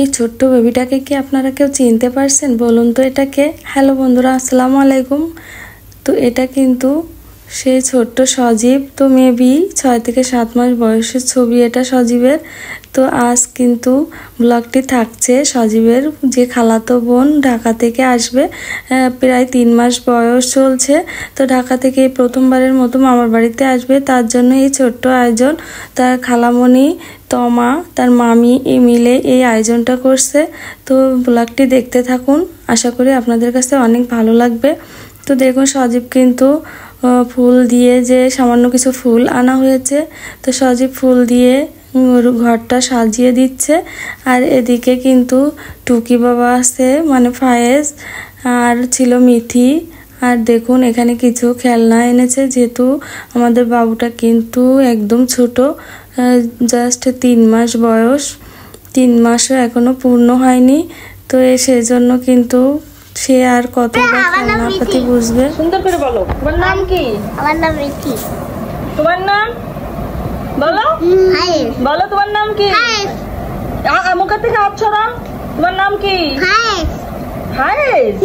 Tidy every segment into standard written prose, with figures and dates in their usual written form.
এই ছোট্ট বেবিটাকে কি আপনারা কেউ চিনতে পারছেন বলুন তো এটাকে? হ্যালো বন্ধুরা, আসসালামু আলাইকুম। তো এটা কিন্তু সেই ছোট্ট সজীব। তো মেবি 6 থেকে 7 মাস বয়সের ছবি এটা সজীবের। তো আজ কিন্তু ব্লগটি থাকছে সজীবের যে খালাতো বোন ঢাকা থেকে আসবে, প্রায় 3 মাস বয়স চলছে। তো ঢাকা থেকে প্রথমবারের মতো মামার বাড়িতে আসবে, তার জন্য এই ছোট্ট আয়োজন। তার খালামণি তমা তার মামি মিলে এই আয়োজনটা করছে। তো ব্লগটি দেখতে থাকুন, আশা করি আপনাদের কাছে অনেক ভালো লাগবে। তো দেখুন সজীব কিন্তু ফুল দিয়ে, যে সামান্য কিছু ফুল আনা হয়েছে, তো সজীব ফুল দিয়ে ঘরটা সাজিয়ে দিচ্ছে। আর এদিকে কিন্তু টুকি বাবা আছে, মানে ফায়েজ, আর ছিল মিথি। আর দেখুন এখানে কিছু খেলনা এনেছে, যেহেতু আমাদের বাবুটা কিন্তু একদম ছোট, জাস্ট 3 মাস বয়স, 3 মাসও এখনো পূর্ণ হয়নি। তো সেই জন্য কিন্তু সে আর কতটা খেলনা পাতি বুঝবে। সুন্দর করে বলো, তোমার নাম কি? আমার নাম মিথি। তোমার নাম বলো। হায়েস। বলো তোমার নাম কি? হায়েস। মুখের থেকে হাত ছড়াও। তোমার নাম কি? হায়েস। হায়েস।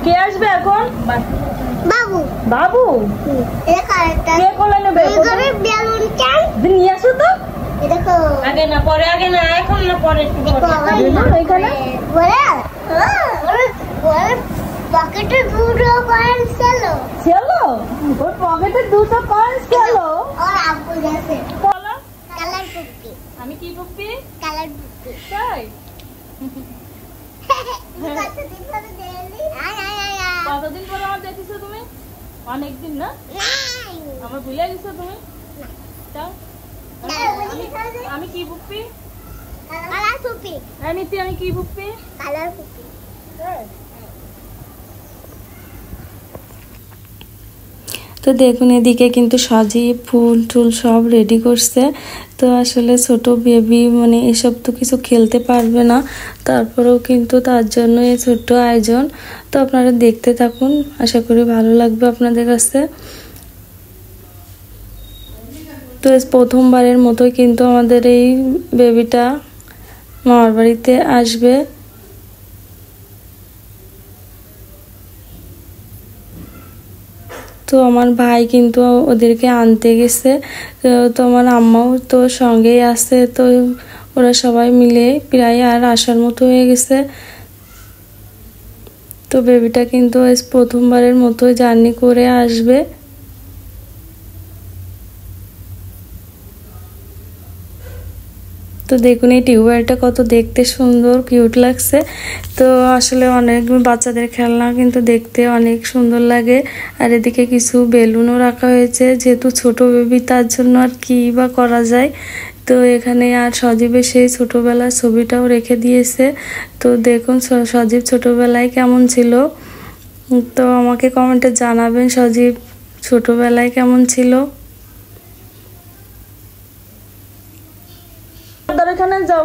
কে আসবে এখন? বাবু। বাবু? এটা কারেক্ট। কে কোলে নেবে? এখানে বেলুন চাই। নিয়ে আসো তো। দেখো। আগে না পরে, আগে না এখন না পরে। এখানে বলে ওরে পকেটে দুটো কয়েন ছিল। ওর পকেটে 2টা কয়েন ছিল। ওর আব্বু গেছে। বলো। কালার পুপি। আমি কি পুপি? কালার পুপি। তাই? কতদিন পরে দেখলি? কতদিন পরে আমার দেখেছো তুমি? অনেকদিন না? আমার ভুলে গেছো তুমি? আমি কি পুপি? কালার পুপি। নিতি আমি কি পুপি? কালার পুপি। তো দেখুন এদিকে কিন্তু সজীব ফুল টুল সব রেডি করছে। তো আসলে ছোট বেবি, মানে এসব তো কিছু খেলতে পারবে না, তারপরেও কিন্তু তার জন্য এই ছোট্ট আয়োজন। তো আপনারা দেখতে থাকুন, আশা করি ভালো লাগবে আপনাদের কাছে। তো প্রথমবারের মতোই কিন্তু আমাদের এই বেবিটা মামার বাড়িতে আসবে। তো আমার ভাই কিন্তু ওদেরকে আনতে গেছে, তো আমার আম্মাও তো সঙ্গেই আছে। তো ওরা সবাই মিলে প্রায় আর আসার মতো হয়ে গেছে। তো বেবিটা কিন্তু প্রথমবারের মতো জার্নি করে আসবে। তো দেখুন এই টিউবওয়েলটা কত দেখতে সুন্দর, কিউট লাগছে। তো আসলে অনেক বাচ্চাদের খেলনা কিন্তু দেখতে অনেক সুন্দর লাগে। আর এদিকে কিছু বেলুনও রাখা হয়েছে, যেহেতু ছোট বেবি তার জন্য আর কি বা করা যায়। তো এখানে আর সজীবের সেই ছোটোবেলার ছবিটাও রেখে দিয়েছে। তো দেখুন সজীব ছোটোবেলায় কেমন ছিল, তো আমাকে কমেন্টে জানাবেন সজীব ছোটোবেলায় কেমন ছিল। এখানে যাও,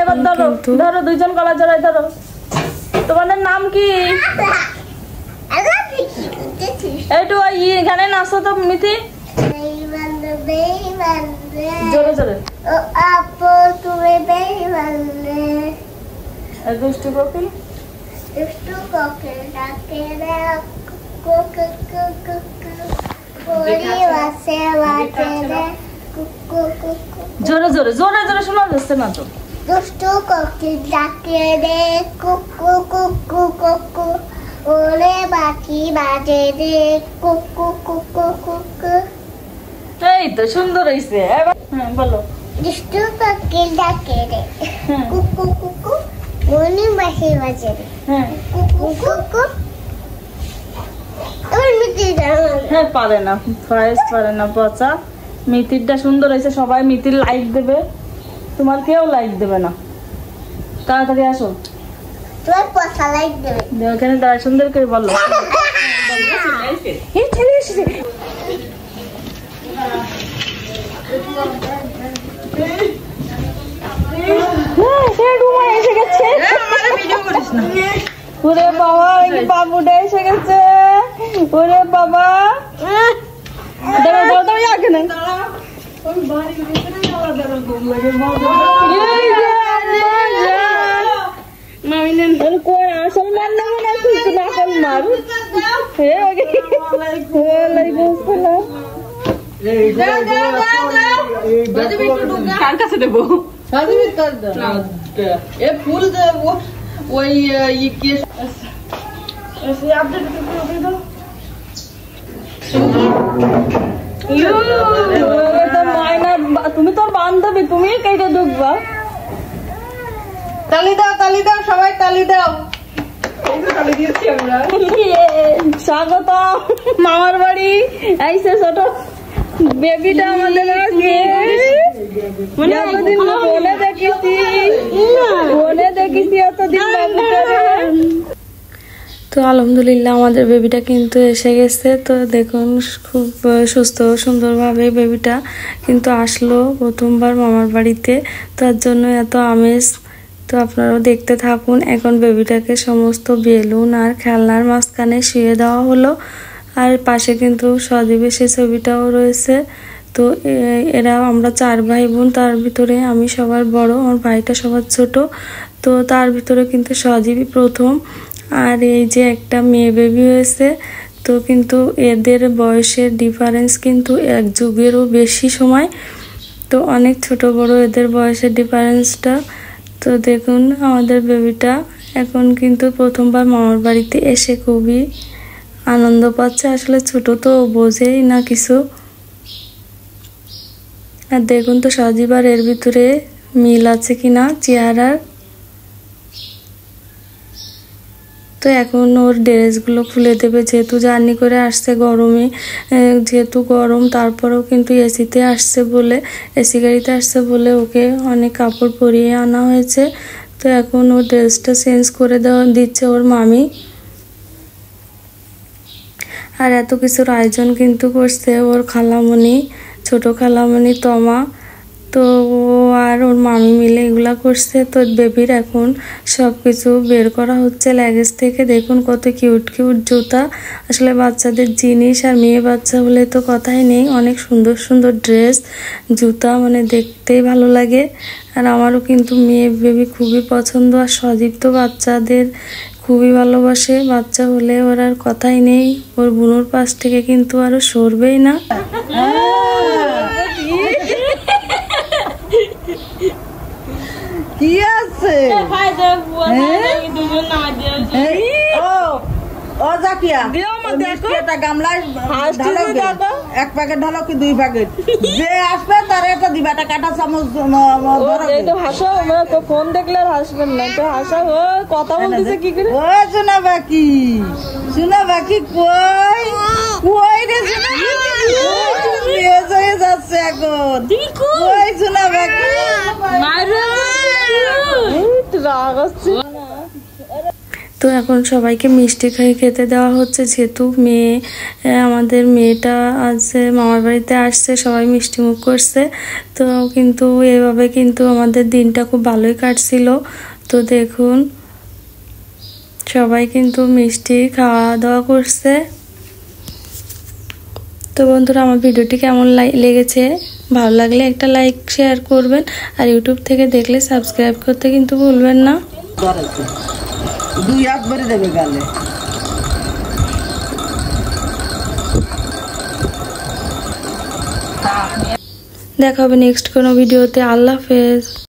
এবার ধরো ধরো, 2জন গলা জড়াই ধরো। তোমাদের নাম কি? এইটু এখানে নাচো তো মিথি, জোরে জোরে। ও আপু তুমি বেইমানে। দুষ্টু কোকিল, দুষ্টু কোকিল ডাকে রে কুকু কুকু পরি বাসে বাজে রে কুকু কুকু। জোরে জোরে জোরে জোরে শোনা যাচ্ছে না তো। দুষ্টু কোকিল ডাকে রে কুকু কুকু কুকু ওরে বাকি বাজে রে কুকু কুকু কুকু। এই তো সুন্দর হইছে। হ্যাঁ বলো। দুষ্টু কোকিল ডাকে রে কুকু কুকু মনি বাসে বাজে রে কুকু কুকু। ওর মিটি জানা। হ্যাঁ পারে না, ফায়েজ পারে না পচা। মিতিরটা সুন্দর হয়েছে, সবাই মিতির লাইক দেবে, তোমার কেউ লাইক দেবে না। তাড়াতাড়ি আসো, তোমার পচা লাইক দেবে। এখানে দাঁড়ায় সুন্দর করে বলো। এসে গেছে। ওরে বাবা, বাবুটা এসে গেছে। ওরে বাবা, দাঁড়াও দাঁড়াও আগে না। कोई আসল মার না না তুই নকল মার হে ওয়ালাইকুম আসসালাম কার কাছে দেব সাজিবিত কর দাও এ ফুল দে ওই ये কি ऐसे आप दे दो তুমি তোর বান্ধবী তুমি কেটে ঢুকবা তালি দাও সবাই তালি দাও তালি দিয়েছি আমরা স্বাগত মামার বাড়ি আইসে ছোট বেবিটা আমাদের এতদিন ফোনে দেখিছি এতদিন তো আলহামদুলিল্লাহ আমাদের বেবিটা কিন্তু এসে গেছে। তো দেখুন খুব সুস্থ সুন্দরভাবে বেবিটা কিন্তু আসলো প্রথমবার মামার বাড়িতে, তার জন্য এত আমেজ। তো আপনারাও দেখতে থাকুন। এখন বেবিটাকে সমস্ত বেলুন আর খেলনার মাঝখানে শুয়ে দেওয়া হলো, আর পাশে কিন্তু সজীবের সে ছবিটাও রয়েছে। তো এরা আমরা 4 ভাই বোন, তার ভিতরে আমি সবার বড়, আমার ভাইটা সবার ছোট। তো তার ভিতরে কিন্তু সজীবই প্রথম। আর এই যে একটা মেয়ে বেবি হয়েছে, তো কিন্তু এদের বয়সের ডিফারেন্স কিন্তু 1 যুগেরও বেশি সময়। তো অনেক ছোট বড় এদের বয়সের ডিফারেন্সটা। তো দেখুন আমাদের বেবিটা এখন কিন্তু প্রথমবার মামার বাড়িতে এসে খুবই আনন্দ পাচ্ছে। আসলে ছোট তো বোঝেই না কিছু। আর দেখুন তো সজীব আর এর ভিতরে মিল আছে কিনা চেহারার। তো এখন ওর ড্রেসগুলো খুলে দেবে, যেহেতু জার্নি করে আসছে গরমে, যেহেতু গরম তারপরেও কিন্তু এসিতে আসছে বলে, এসি গাড়িতে আসছে বলে ওকে অনেক কাপড় পরিয়ে আনা হয়েছে। তো এখন ওর ড্রেসটা চেঞ্জ করে দিচ্ছে ওর মামি। আর এত কিছুর আয়োজন কিন্তু করছে ওর খালামণি, ছোট খালামণি তমা। তো ও আর ওর মামি মিলে এগুলা করছে। তো বেবির এখন সব কিছু বের করা হচ্ছে লাগেজ থেকে। দেখুন কত কিউট কিউট জুতা, আসলে বাচ্চাদের জিনিস, আর মেয়ে বাচ্চা হলে তো কথাই নেই। অনেক সুন্দর সুন্দর ড্রেস জুতা, মানে দেখতেই ভালো লাগে। আর আমারও কিন্তু মেয়ে বেবি খুবই পছন্দ। আর সজীব তো বাচ্চাদের খুবই ভালোবাসে, বাচ্চা হলে ওর আর কথাই নেই। ওর বুনোর পাশ থেকে কিন্তু আরো সরবেই না। কি আছে ও জাকিয়া একটা গামলায় এক প্যাকেট ঢালো কি 2 প্যাকেট, যে আসবে তার একটা দিবা, একটা কাঁটা চামচ হাসো। তো ফোন দেখলে আর হাসবেন না, তো হাসা কথা বলতেছে কি করে। ও শোনা বাকি কই কই রে হয়ে যাচ্ছে এখন। কই শোনা বাকি তো এখন সবাইকে মিষ্টি খেতে দেওয়া হচ্ছে, যেহেতু আমাদের মেয়েটা আজ মামার বাড়িতে আসছে, সবাই মিষ্টি মুখ করছে। তো কিন্তু এভাবে কিন্তু আমাদের দিনটা খুব ভালোই কাটছিল। তো দেখুন সবাই কিন্তু মিষ্টি খাওয়া দাওয়া করছে। তো বন্ধুরা আমার ভিডিওটি কেমন লেগেছে, ভালো লাগলে একটা লাইক শেয়ার করবেন, আর ইউটিউব থেকে দেখলে সাবস্ক্রাইব করতে কিন্তু ভুলবেন না। 2 হাত ভরে দেবে গালে। দেখা হবে নেক্সট কোনো ভিডিওতে। আল্লাহ হাফেজ।